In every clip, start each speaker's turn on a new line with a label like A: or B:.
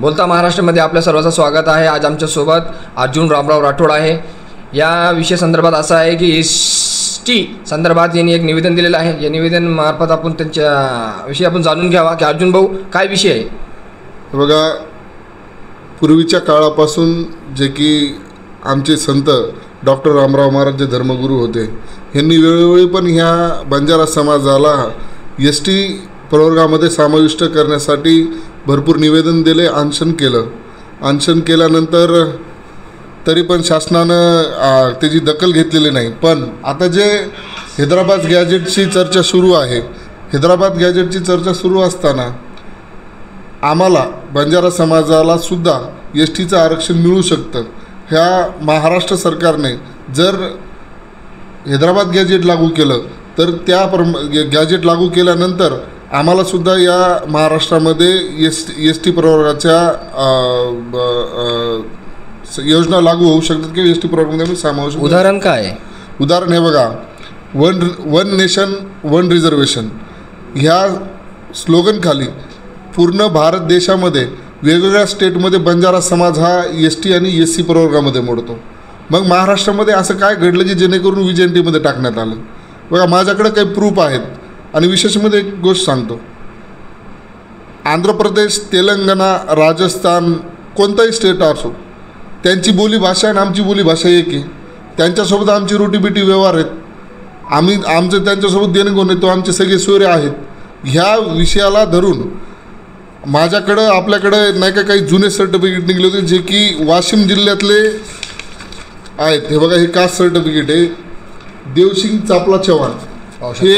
A: बोलता महाराष्ट्रामध्ये आपल्या सर्वांचं स्वागत आहे। आज आमच्यासोबत अर्जुन रामराव राठोड आहे। या विषय संदर्भात असा आहे की एसटी संदर्भात यांनी एक निवेदन दिलेलं आहे। या निवेदन मार्फत आपण त्यांच्या विषयी आपण जाणून घ्यावा की अर्जुन भाऊ काय विषय आहे।
B: बघा, पूर्वीच्या काळापासून जे की आमचे संत डॉक्टर रामराव महाराज जे धर्मगुरू होते, यांनी वेळोवेळी पण ह्या बंजारा समाजाला एस टी प्रवर्गामध्ये समाविष्ट करण्यासाठी भरपूर निवेदन दिले, अनशन केलं। अनशन केल्यानंतर तरी पण शासनानं त्याची दखल घेतलेली नाही। पण आता जे हैदराबाद गॅजेटची चर्चा सुरू आहे, हैदराबाद गॅजेटची चर्चा सुरू असताना आम्हाला बंजारा समाजाला सुद्धा एस टीचं आरक्षण मिळू शकतं। ह्या महाराष्ट्र सरकारने जर हैदराबाद गॅजेट लागू केलं तर त्या गॅजेट लागू केल्यानंतर आम्हालासुद्धा या महाराष्ट्रामध्ये एस टी प्रवर्गाच्या योजना लागू होऊ शकतात की एस टी प्रवर्गामध्ये समावेश।
A: उदाहरण काय आहे?
B: उदाहरण हे बघा, वन नेशन वन रिझर्वेशन ह्या स्लोगनखाली पूर्ण भारत देशामध्ये वेगवेगळ्या स्टेटमध्ये बंजारा समाज हा एस टी आणि एस सी प्रवर्गामध्ये मोडतो। मग महाराष्ट्रामध्ये असं काय घडलं की जेणेकरून विजयंतीमध्ये टाकण्यात आलं? बघा, माझ्याकडे काही प्रूफ आहेत आणि विशेषमध्ये एक गोष्ट सांगतो। आंध्र प्रदेश, तेलंगणा, राजस्थान, कोणताही स्टेट असो, त्यांची बोलीभाषा आणि आमची बोलीभाषा एक आहे। त्यांच्यासोबत आमची रोटीबिटी व्यवहार आहेत, आमचं त्यांच्यासोबत देणेघेणं आहे, तो आमचे सगळे सोयरे आहेत। ह्या विषयाला धरून माझ्याकडं आपल्याकडं नाही का काही जुने सर्टिफिकेट निघले होते जे की वाशिम जिल्ह्यातले आहेत। हे बघा, हे कास्ट सर्टिफिकेट आहे, देवसिंग चापला चव्हाण, हे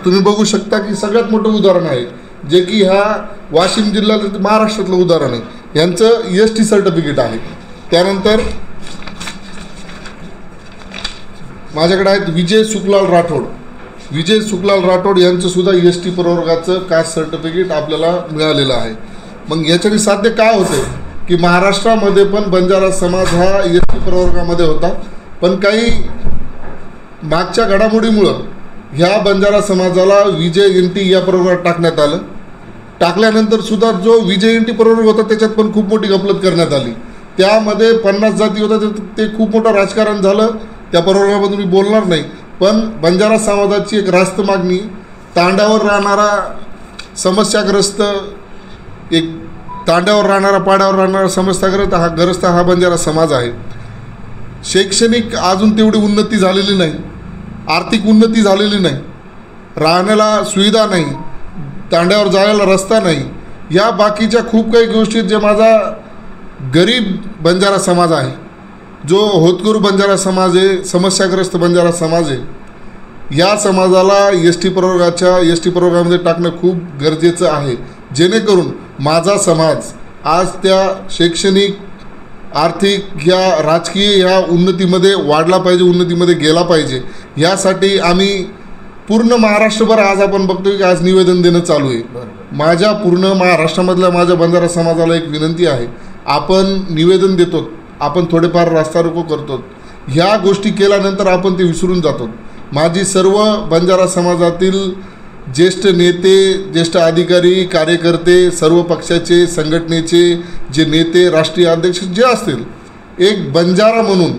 B: तुम्ही बघू शकता की सगळ्यात मोठं उदाहरण आहे जे की ह्या वाशिम जिल्ह्यातलं महाराष्ट्रातलं उदाहरण आहे। यांचं एस टी सर्टिफिकेट आहे। त्यानंतर माझ्याकडे आहेत विजय सुखलाल राठोड। विजय सुखलाल राठोड यांचंसुद्धा एस टी प्रवर्गाचं कास्ट सर्टिफिकेट आपल्याला मिळालेलं आहे। मग याच्याने साध्य काय होते की महाराष्ट्रामध्ये पण बंजारा समाज हा एस टी प्रवर्गामध्ये होता, पण काही मागच्या घडामोडीमुळं ह्या बंजारा समाजाला विजय एन टी या प्रवर्गात टाकण्यात आलं। टाकल्यानंतर सुद्धा जो विजय एन टी प्रवर्ग होता त्याच्यात पण खूप मोठी गफलत करण्यात आली। त्यामध्ये 50 जाती होता, ते खूप मोठं राजकारण झालं। त्या प्रवर्गाबद्दल मी बोलणार नाही, पण बंजारा समाजाची एक रास्त मागणी, तांड्यावर राहणारा समस्याग्रस्त, एक तांड्यावर राहणारा, पाड्यावर राहणारा समस्याग्रस्त हा बंजारा समाज आहे। शैक्षणिक अजून तेवढी उन्नती झालेली नाही, आर्थिक उन्नती झालेली नाही, राहण्याला सुविधा नाही, तांड्यावर जायला रस्ता नाही, या बाकीच्या खूप काही गोष्टी जे माझा गरीब बंजारा समाज आहे, जो होतकरू बंजारा समाज आहे, समस्याग्रस्त बंजारा समाज आहे, या समाजाला एस टी प्रवर्गामध्ये टाकणं खूप गरजेचं आहे, जेणेकरून माझा समाज आज त्या शैक्षणिक, आर्थिक, ह्या राजकीय ह्या उन्नतीमध्ये वाढला पाहिजे, उन्नतीमध्ये गेला पाहिजे। यासाठी आम्ही पूर्ण महाराष्ट्रभर आज आपण बघतो की आज निवेदन देणं चालू आहे। माझ्या पूर्ण महाराष्ट्रामधल्या माझ्या बंजारा समाजाला एक विनंती आहे, आपण निवेदन देतो, आपण थोडेफार रास्ता रोको करतो, ह्या गोष्टी केल्यानंतर आपण ते विसरून जातो। माझी सर्व बंजारा समाजातील ज्येष्ठ नेते, ज्येष्ठ अधिकारी, कार्यकर्ते, सर्व पक्षाचे, संघटनेचे जे नेते, राष्ट्रीय अध्यक्ष जे असतील, एक बंजारा म्हणून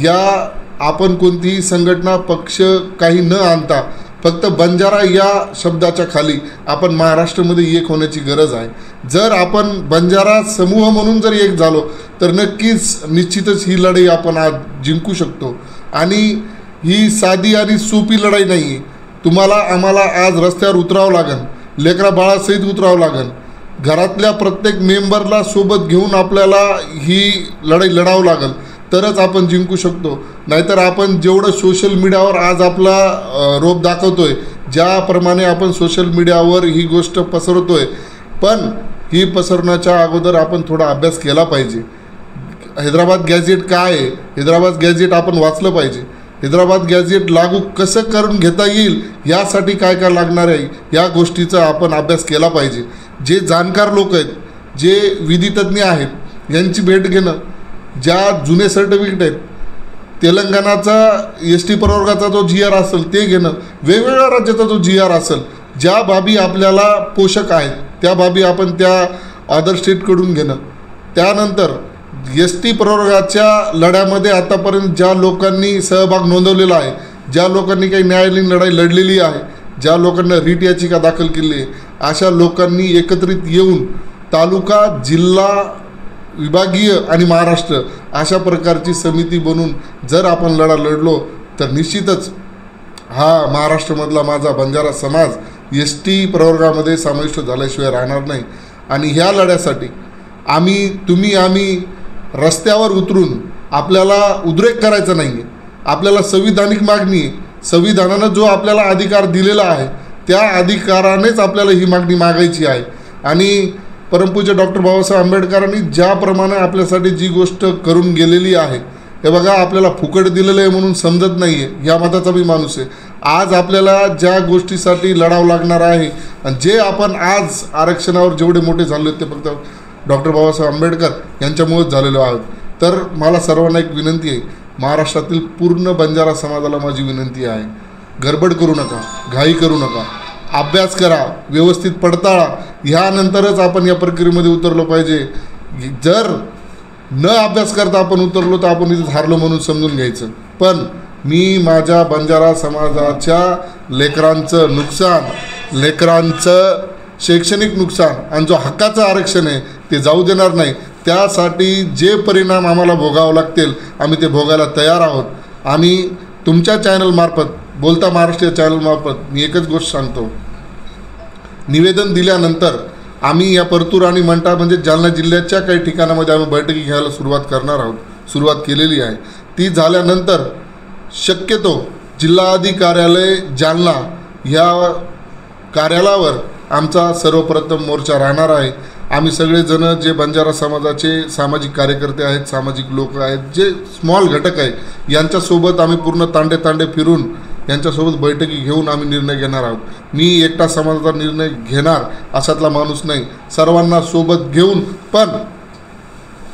B: या आपण कोणतीही संघटना, पक्ष काही न आणता फक्त बंजारा या शब्दाच्या खाली आपण महाराष्ट्रामध्ये एक होण्याची गरज आहे। जर आपण बंजारा समूह म्हणून जर एक झालो तर निश्चितच ही लढाई आपण आज जिंकू शकतो। आणि ही साधी आणि सोपी लढाई नाही आहे। तुम्हाला आम्हाला आज रस्त्यावर उतरावं लागेल, लेकरा बाळासहित उतरावं लागेल, घरातल्या प्रत्येक मेंबरला सोबत घेऊन आपल्याला ही लढाई लढावं लागेल, तरच आपण जिंकू शकतो। नाहीतर आपण जेवढं सोशल मीडियावर आज आपला रोप दाखवतोय, ज्याप्रमाणे आपण सोशल मीडियावर ही गोष्ट पसरवतोय, पण ही पसरवण्याच्या अगोदर आपण थोडा अभ्यास केला पाहिजे। हैदराबाद गॅजेट काय आहे, हैदराबाद गॅजेट आपण वाचलं पाहिजे। हैदराबाद गॅजेट लागू कसं करून घेता येईल यासाठी काय काय लागणार आहे या गोष्टीचा आपण अभ्यास केला पाहिजे। जे जाणकार लोक आहेत, जे विधितज्ञ आहेत, यांची भेट घेणं, ज्या जुने सर्टिफिकेट आहेत, तेलंगणाचा एस टी प्रवर्गाचा जो जी आर असेल ते घेणं, वेगवेगळ्या राज्याचा जो जी आर असेल, ज्या बाबी आपल्याला पोषक आहेत त्या बाबी आपण त्या अदर स्टेटकडून घेणं. त्यानंतर एस टी प्रवर्गाच्या लढ्यामध्ये आतापर्यंत ज्या लोकांनी सहभाग नोंदवलेला आहे, ज्या लोकांनी काही न्यायालयीन लढाई लढलेली आहे, ज्या लोकांना रीट याचिका दाखल केली आहे, अशा लोकांनी एकत्रित येऊन तालुका, जिल्हा, विभागीय आणि महाराष्ट्र अशा प्रकारची समिती बनवून जर आपण लढा लढलो तर निश्चितच हा महाराष्ट्रामधला माझा बंजारा समाज एस टी प्रवर्गामध्ये समाविष्ट झाल्याशिवाय राहणार नाही. आणि ह्या लढ्यासाठी आम्ही रस्त्यावर उतरून आपल्याला उद्रेक करायचा नाही आहे. आपल्याला संविधानिक मागणी आहे. संविधानानं जो आपल्याला अधिकार दिलेला आहे त्या अधिकारानेच आपल्याला ही मागणी मागायची आहे. आणि परमपूज्य डॉक्टर बाबासाहेब आंबेडकरांनी ज्याप्रमाणे आपल्यासाठी जी गोष्ट करून गेलेली आहे, हे बघा, आपल्याला फुकट दिलेलं आहे म्हणून समजत नाही आहे, या मताचा मी माणूस आहे. आज आपल्याला ज्या गोष्टीसाठी लढावं लागणार आहे आणि जे आपण आज आरक्षणावर जेवढे मोठे झाले ते फक्त डॉक्टर बाबासाहेब आंबेडकर यांच्यामुळेच झालेलो आहोत. तर मला सर्वांना एक विनंती आहे, महाराष्ट्रातील पूर्ण बंजारा समाजाला माझी विनंती आहे, गडबड करू नका, घाई करू नका, अभ्यास करा, व्यवस्थित पडताळा, ह्यानंतरच आपण या प्रक्रियेमध्ये उतरलो पाहिजे. जर न अभ्यास करता आपण उतरलो तर आपण इथे हारलो म्हणून समजून घ्यायचं. पण मी माझ्या बंजारा समाजाच्या लेकरांचं नुकसान, लेकरांचं शैक्षणिक नुकसान आणि जो हक्काचं आरक्षण आहे ते जाऊ देणार नाही. त्यासाठी जे परिणाम आम्हाला भोगावं लागतील आम्ही ते भोगायला तयार आहोत. आणि तुमच्या चॅनलमार्फत, बोलता महाराष्ट्र चॅनलमार्फत मी एकच गोष्ट सांगतो, निवेदन दिल्यानंतर आम्ही या परतूर आणि मंठा म्हणजे जालना जिल्ह्याच्या काही ठिकाणामध्ये आम्ही बैठकी घ्यायला सुरुवात केलेली आहे. ती झाल्यानंतर शक्यतो जिल्हाधिकार्यालय जालना ह्या कार्यालयावर आमचा सर्वप्रथम मोर्चा राहणार आहे. आम्ही सगळेजण जे बंजारा समाजाचे सामाजिक कार्यकर्ते आहेत, सामाजिक लोक आहेत, जे स्मॉल घटक आहे, यांच्यासोबत आम्ही पूर्ण तांडे फिरून यांच्यासोबत बैठकी घेऊन आम्ही निर्णय घेणार आहोत. मी एकटा समाजाचा निर्णय घेणार अशातला माणूस नाही, सर्वांना सोबत घेऊन. पण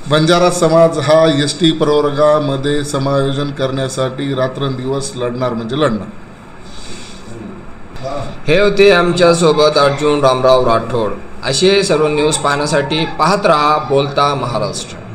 B: बंजारा समाज हा एस टी प्रवर्गामध्ये समायोजन करण्यासाठी रात्रंदिवस लढणार म्हणजे लढणार.
A: हे होते आमच्यासोबत अर्जुन रामराव राठोड. असे सर्व न्यूज पाहण्यासाठी पाहत रहा बोलता महाराष्ट्र.